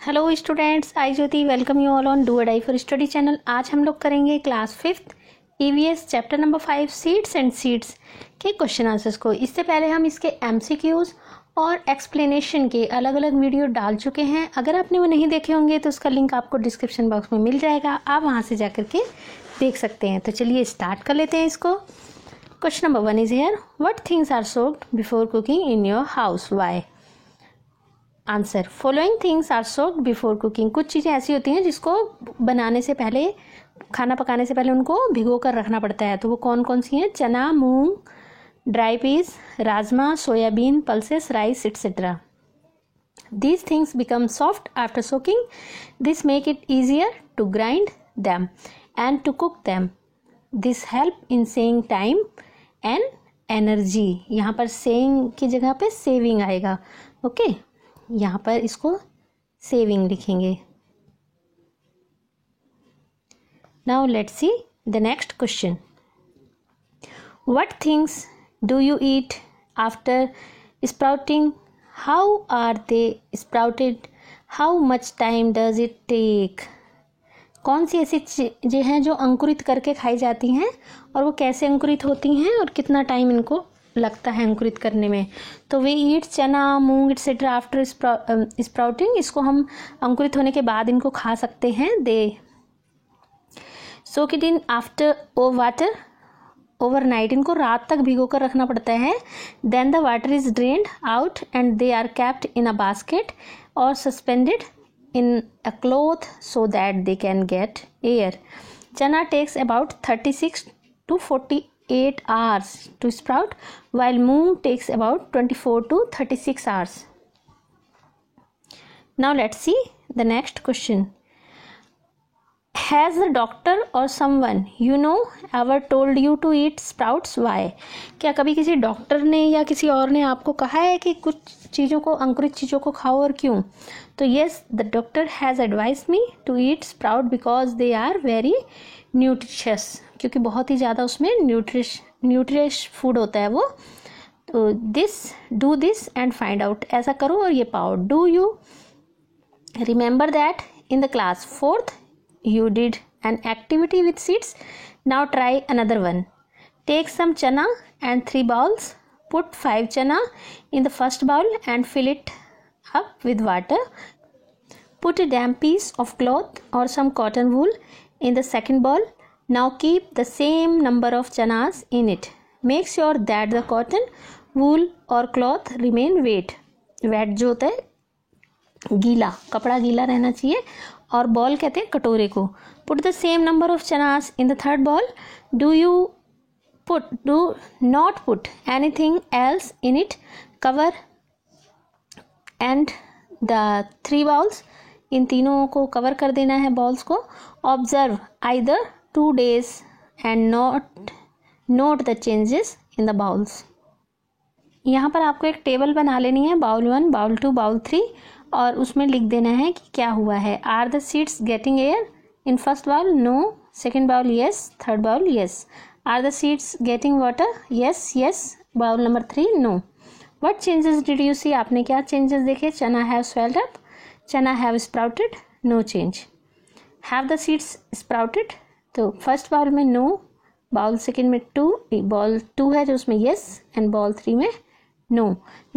Hello students, I Jyoti welcome you all on do a die for study channel. आज हम लोग करेंगे class 5th EVS chapter number 5 seeds and seeds के question answers को। इससे पहले हम इसके एमसीक्यूज और एक्सप्लेनेशन के अलग अलग वीडियो डाल चुके हैं। अगर आपने वो नहीं देखे होंगे तो उसका लिंक आपको डिस्क्रिप्शन बॉक्स में मिल जाएगा, आप वहाँ से जाकर के देख सकते हैं। तो चलिए स्टार्ट कर लेते हैं इसको। Question number 1 is here, what things are soaked before cooking in your house, why? Answer, following things are soaked before cooking. कुछ चीज़ें ऐसी होती हैं जिसको बनाने से पहले, खाना पकाने से पहले उनको भिगो कर रखना पड़ता है। तो वो कौन कौन सी हैं? चना, मूंग, ड्राई पीस, राजमा, soybean, pulses, rice etcetera. These things become soft after soaking. This make it easier to grind them and to cook them. This help in saving time and energy. यहाँ पर saving की जगह पे saving आएगा। Okay, यहाँ पर इसको saving लिखेंगे। Now let's see the next question. What things do you eat after sprouting? How are they sprouted? How much time does it take? कौन सी ऐसी चीज़ें हैं जो अंकुरित करके खाई जाती हैं और वो कैसे अंकुरित होती हैं और कितना टाइम इनको लगता है अंकुरित करने में? तो वी ईट चना, मूंग एटसेट्रा आफ्टर स्प्राउटिंग। इसको हम अंकुरित होने के बाद इनको खा सकते हैं। They soak it in after water overnight. इनको रात तक भिगो कर रखना पड़ता है। Then the water is drained out and they are kept in a basket और suspended in a cloth so that they can get air. Chana takes about 36 to 48 hours to sprout, while moong takes about 24 to 36 hours. Now let's see the next question. Has the doctor or someone you know ever told you to eat sprouts? Why? क्या कभी किसी doctor ने या किसी और ने आपको कहा है कि कुछ चीज़ों को, अंकुरित चीज़ों को खाओ, और क्यों? तो yes, the doctor has advised me to eat sprout because they are very nutritious. क्योंकि बहुत ही ज़्यादा उसमें न्यूट्रिश फूड होता है वो। तो do this and find out. ऐसा करो और ये पाओ। Do you remember that in the class 4th you did an activity with seeds? Now try another one. Take some chana and 3 bowls. Put 5 chana in the first bowl and fill it up with water. Put a damp piece of cloth or some cotton wool in the second bowl. Now keep the same number of chanas in it. Make sure that the cotton, wool or cloth remain wet. Wet जो होता है गीला, कपड़ा गीला रहना चाहिए, और ball कहते हैं कटोरे को। Put the same number of chanas in the third bowl. Do not put anything else in it. Cover and the 3 bowls. इन तीनों को कवर कर देना है बॉल्स को। Observe either 2 days and note the changes in the bowls. यहाँ पर आपको एक टेबल बना लेनी है, बाउल 1, बाउल 2, बाउल 3, और उसमें लिख देना है कि क्या हुआ है। Are the seeds getting air in first bowl? No. Second bowl? Yes. Third bowl? Yes. Are the seeds getting water? Yes yes. Bowl number 3? No. What changes did you see? आपने क्या चेंजेस देखे? Chana have swelled up, chana have sprouted, no change. Have the seeds sprouted? तो first bowl में no, bowl second में 2, ball 2 है जो उसमें yes, and ball 3 में नो।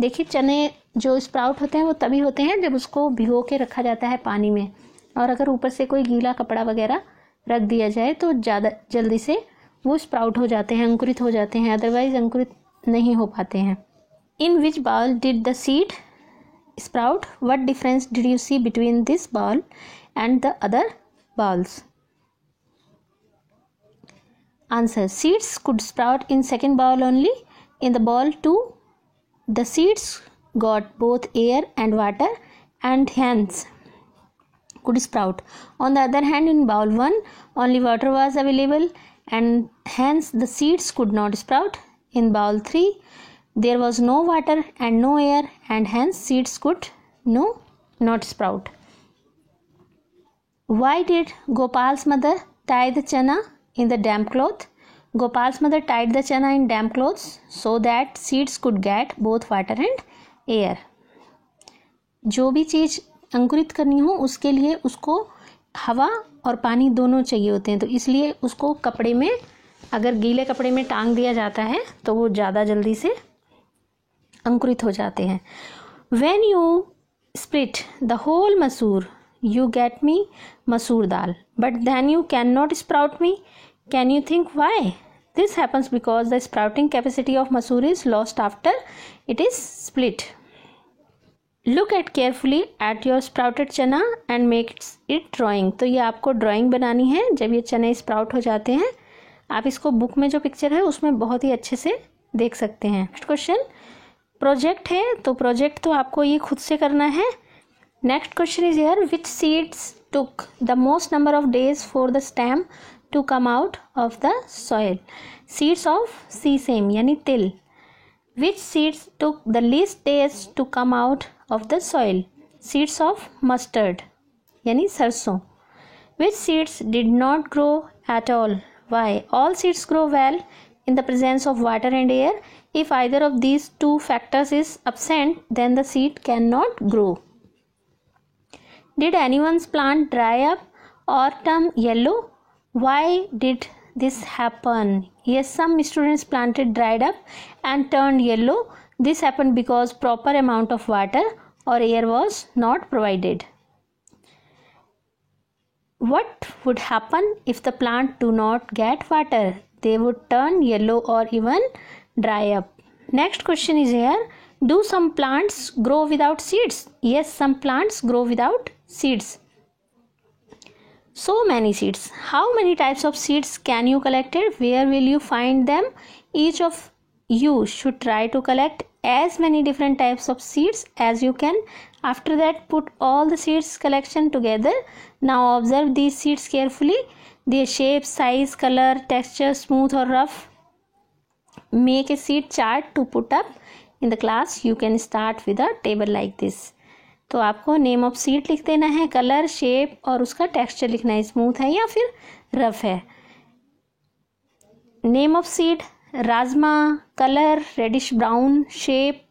देखिए, चने जो स्प्राउट होते हैं वो तभी होते हैं जब उसको भिगो के रखा जाता है पानी में, और अगर ऊपर से कोई गीला कपड़ा वगैरह रख दिया जाए तो ज़्यादा जल्दी से वो स्प्राउट हो जाते हैं, अंकुरित हो जाते हैं, अदरवाइज अंकुरित नहीं हो पाते हैं। In which bowl did the seed sprout? What difference did you see between this bowl and the other bowls? Answer, seeds could sprout in second bowl only. In the bowl 2, the seeds got both air and water and hence could sprout. On the other hand, in bowl 1, only water was available and hence the seeds could not sprout. In bowl 3, there was no water and no air and hence seeds could not sprout. Why did Gopal's mother tie the chana in the damp cloth? Gopal's mother tied the chana in damp clothes so that seeds could get both water and air. जो भी चीज़ अंकुरित करनी हो उसके लिए उसको हवा और पानी दोनों चाहिए होते हैं, तो इसलिए उसको कपड़े में, अगर गीले कपड़े में टांग दिया जाता है तो वो ज़्यादा जल्दी से अंकुरित हो जाते हैं। When you split the whole masoor, you get me masoor dal, but then you cannot sprout me. Can you think why? This happens because the sprouting capacity of masoor is lost after it is split. Look at carefully at your sprouted chana and make it drawing. तो ये आपको drawing बनानी है जब ये चने sprout हो जाते हैं। आप इसको बुक में जो पिक्चर है उसमें बहुत ही अच्छे से देख सकते हैं। नेक्स्ट क्वेश्चन प्रोजेक्ट है, तो प्रोजेक्ट तो आपको ये खुद से करना है। Next question is here, which seeds took the most number of days for the stem to come out of the soil? Seeds of sesame यानी तिल। Which seeds took the least days to come out of the soil? Seeds of mustard यानी सरसों। Which seeds did not grow at all? Why? All seeds grow well in the presence of water and air. If either of these two factors is absent, then the seed cannot grow. Did anyone's plant dry up or turn yellow? Why did this happen? Yes, some students planted dried up and turned yellow. This happened because proper amount of water or air was not provided. What would happen if the plant do not get water? They would turn yellow or even dry up. Next question is here, do some plants grow without seeds? Yes, some plants grow without seeds. So many seeds. How many types of seeds can you collect? Where will you find them? Each of you should try to collect as many different types of seeds as you can. After that, put all the seeds collection together. Now observe these seeds carefully. Their shape, size, color, texture, smooth or rough. Make a seed chart to put up in the class. You can start with a table like this. तो आपको name of seed लिख देना है, colour, shape और उसका texture लिखना है, smooth है या फिर रफ है। Name of seed rajma, colour reddish brown, shape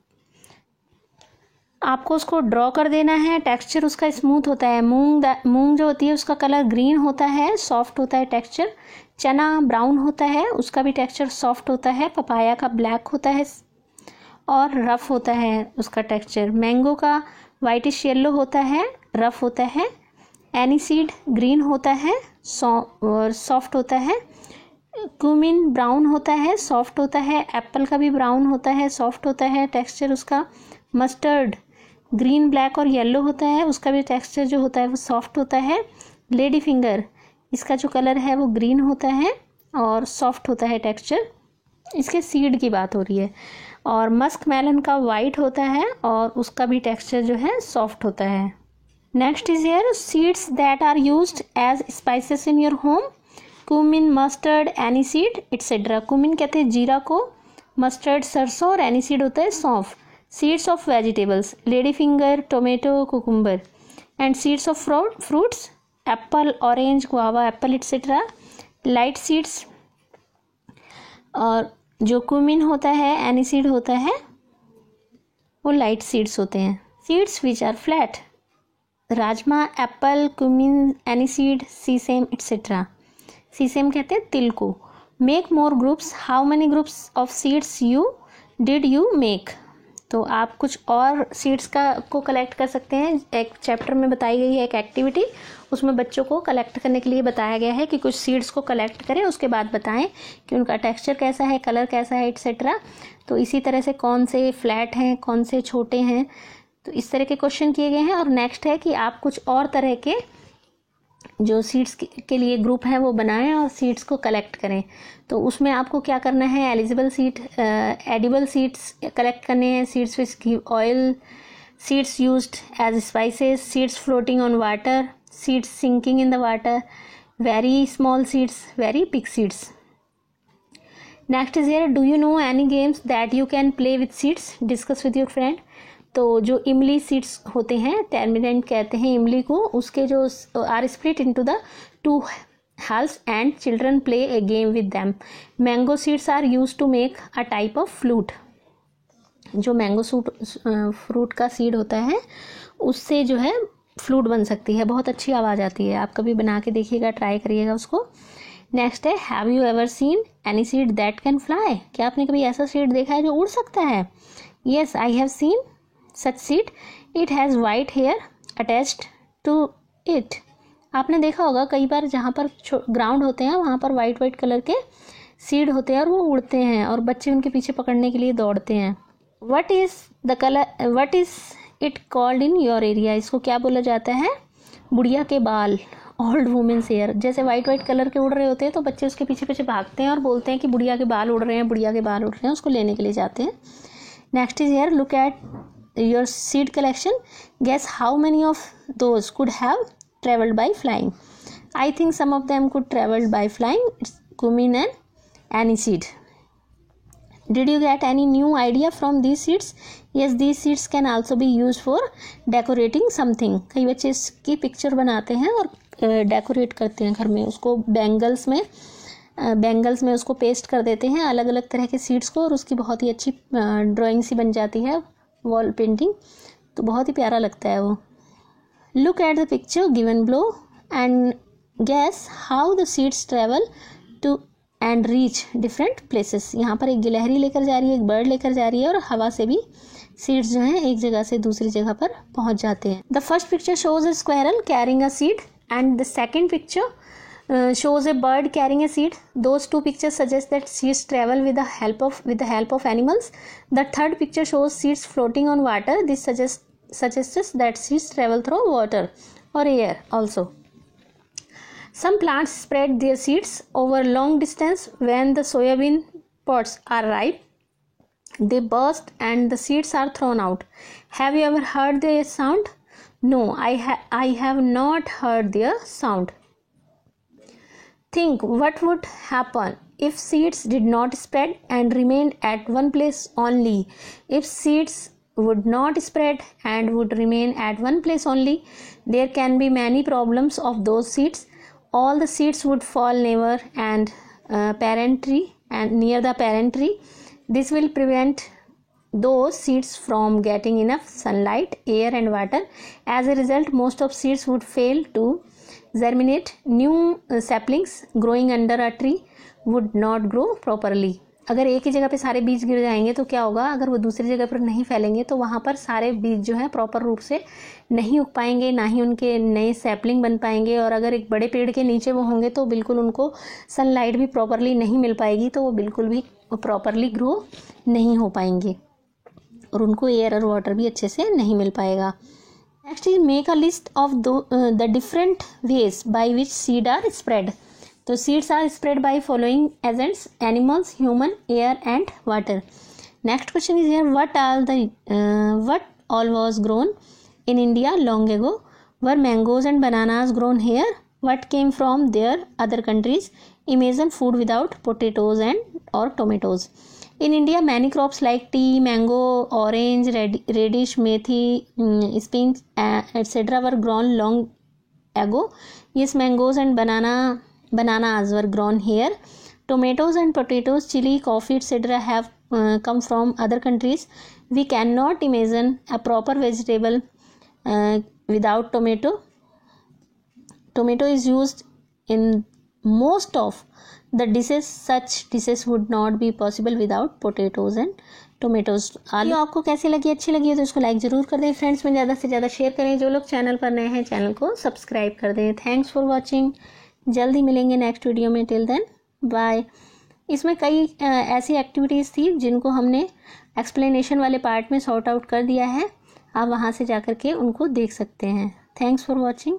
आपको उसको ड्रॉ कर देना है। टेक्सचर उसका स्मूथ होता है। मूंग जो होती है उसका कलर ग्रीन होता है, सॉफ्ट होता है टेक्सचर। चना ब्राउन होता है, उसका भी टेक्सचर सॉफ्ट होता है। पपाया का ब्लैक होता है और रफ होता है उसका टेक्सचर। मैंगो का वाइटिश येलो होता है, रफ होता है। एनीसीड ग्रीन होता है और सॉफ्ट होता है। क्यूमिन ब्राउन होता है, सॉफ्ट होता है। एप्पल का भी ब्राउन होता है, सॉफ्ट होता है टेक्सचर उसका। मस्टर्ड ग्रीन, ब्लैक और येलो होता है, उसका भी टेक्सचर जो होता है वो सॉफ्ट होता है। लेडी फिंगर इसका जो कलर है वो ग्रीन होता है और सॉफ्ट होता है टेक्सचर, इसके सीड की बात हो रही है। और मस्क मेलन का वाइट होता है और उसका भी टेक्सचर जो है सॉफ्ट होता है। Next is here, seeds that are used as spices in your home. Cumin, mustard, aniseed etcetera. Cumin कहते हैं जीरा को, मस्टर्ड सरसों और एनीसीड होता है सौंफ। Seeds of vegetables lady finger, tomato, cucumber. And seeds of fruits Apple, orange, guava, Apple etcetera. Light seeds और जो क्यूमिन होता है, एनीसीड होता है, वो लाइट सीड्स होते हैं। Seeds which are flat rajma, apple, cumin, aniseed, sesame etcetera. Sesame कहते हैं तिल को। Make more groups. How many groups of seeds did you make? तो आप कुछ और सीड्स को कलेक्ट कर सकते हैं। एक चैप्टर में बताई गई है एक एक्टिविटी, उसमें बच्चों को कलेक्ट करने के लिए बताया गया है कि कुछ सीड्स को कलेक्ट करें, उसके बाद बताएं कि उनका टेक्सचर कैसा है, कलर कैसा है एटसेट्रा। तो इसी तरह से कौन से फ्लैट हैं, कौन से छोटे हैं, तो इस तरह के क्वेश्चन किए गए हैं। और नेक्स्ट है कि आप कुछ और तरह के जो सीड्स के लिए ग्रुप हैं वो बनाएं और सीड्स को कलेक्ट करें। तो उसमें आपको क्या करना है, eligible seed, edible seeds collect करने हैं, seeds which give oil, seeds used as spices, seeds floating on water, seeds sinking in the water, very small seeds, very big seeds. Next is here, do you know any games that you can play with seeds? Discuss with your friend. तो जो इमली seeds होते हैं, टर्मिनेंट कहते हैं इमली को, उसके जो are split into the 2 halves and children play a game with them. Mango seeds are used to make a type of flute. जो मैंगो फ्रूट का सीड होता है उससे जो है फ्लूट बन सकती है, बहुत अच्छी आवाज़ आती है। आप कभी बना के देखिएगा, ट्राई करिएगा उसको। नेक्स्ट है, have you ever seen any seed that can fly? क्या आपने कभी ऐसा सीड देखा है जो उड़ सकता है? Yes, I have seen such seed, it has white hair attached to it. आपने देखा होगा कई बार जहाँ पर ग्राउंड होते हैं वहाँ पर वाइट वाइट कलर के सीड होते हैं और वो उड़ते हैं और बच्चे उनके पीछे पकड़ने के लिए दौड़ते हैं। What is it called in your area? इसको क्या बोला जाता है? बुढ़िया के बाल, ओल्ड वुमेन्स हेयर। जैसे वाइट वाइट कलर के उड़ रहे होते हैं तो बच्चे उसके पीछे पीछे भागते हैं और बोलते हैं कि बुढ़िया के बाल उड़ रहे हैं, बुढ़िया के बाल उड़ रहे हैं, उसको लेने के लिए जाते हैं। Next is here, look at your seed collection, guess how many of those could have traveled by flying? I think some of them could travel by flying. It's cumin and aniseed. Did you get any new idea from these seeds? Yes, these seeds can also be used for decorating something. कई बच्चे इसकी picture बनाते हैं और decorate करते हैं घर में, उसको बैंगल्स में उसको पेस्ट कर देते हैं अलग अलग तरह के सीड्स को, और उसकी बहुत ही अच्छी ड्राइंग सी बन जाती है, वॉल पेंटिंग, तो बहुत ही प्यारा लगता है वो। Look at the picture given below and guess how the seeds travel to and reach different places. यहाँ पर एक गिलहरी लेकर जा रही है, एक बर्ड लेकर जा रही है, और हवा से भी सीड्स जो हैं एक जगह से दूसरी जगह पर पहुँच जाते हैं। The first picture shows a squirrel carrying a seed and the second picture shows a bird carrying a seed. Those two pictures suggest that seeds travel with the help of animals. The third picture shows seeds floating on water. This suggests that seeds travel through water or air also. Some plants spread their seeds over long distance. When the soybean pods are ripe, they burst and the seeds are thrown out. Have you ever heard their sound? No, I have not heard their sound. Think what would happen if seeds did not spread and remained at one place only. If seeds would not spread and would remain at one place only, there can be many problems of those seeds. All the seeds would fall near and near the parent tree. This will prevent those seeds from getting enough sunlight, air and water. As a result, most of seeds would fail to germinate. New saplings growing under a tree would not grow properly. अगर एक ही जगह पे सारे बीज गिर जाएंगे तो क्या होगा? अगर वो दूसरी जगह पर नहीं फैलेंगे तो वहाँ पर सारे बीज जो है प्रॉपर रूप से नहीं उग पाएंगे, ना ही उनके नए सैपलिंग बन पाएंगे, और अगर एक बड़े पेड़ के नीचे वो होंगे तो बिल्कुल उनको सनलाइट भी प्रॉपरली नहीं मिल पाएगी, तो वो बिल्कुल भी प्रॉपरली ग्रो नहीं हो पाएंगे और उनको एयर और वाटर भी अच्छे से नहीं मिल पाएगा। Next is make a list of the different ways by which seed are spread. तो seeds are spread by following agents: animals, human, air and water. Next question is here, what all was grown in India long ago? Were mangoes and bananas grown here? What came from their other countries? Imagine food without potatoes or tomatoes. In India, many crops like tea, mango, orange, radish, methi, spinach, etc. were grown long ago. Yes, mangoes and bananas were grown here. Tomatoes and potatoes, chili, coffee, etc. have come from other countries. We cannot imagine a proper vegetable without tomato. Tomato is used in most of the dishes. Such dishes would not be possible without potatoes and tomatoes. आलू आपको कैसी लगी? अच्छी लगी है तो इसको like ज़रूर कर दें, फ्रेंड्स में ज़्यादा से ज़्यादा शेयर करें। जो लोग चैनल पर नए हैं चैनल को सब्सक्राइब कर दें। Thanks for watching. जल्द ही मिलेंगे नेक्स्ट वीडियो में। Till then bye. इसमें कई ऐसी एक्टिविटीज़ थी जिनको हमने एक्सप्लेनेशन वाले पार्ट में सॉर्ट आउट कर दिया है, आप वहाँ से जा कर के उनको देख सकते हैं। Thanks for watching.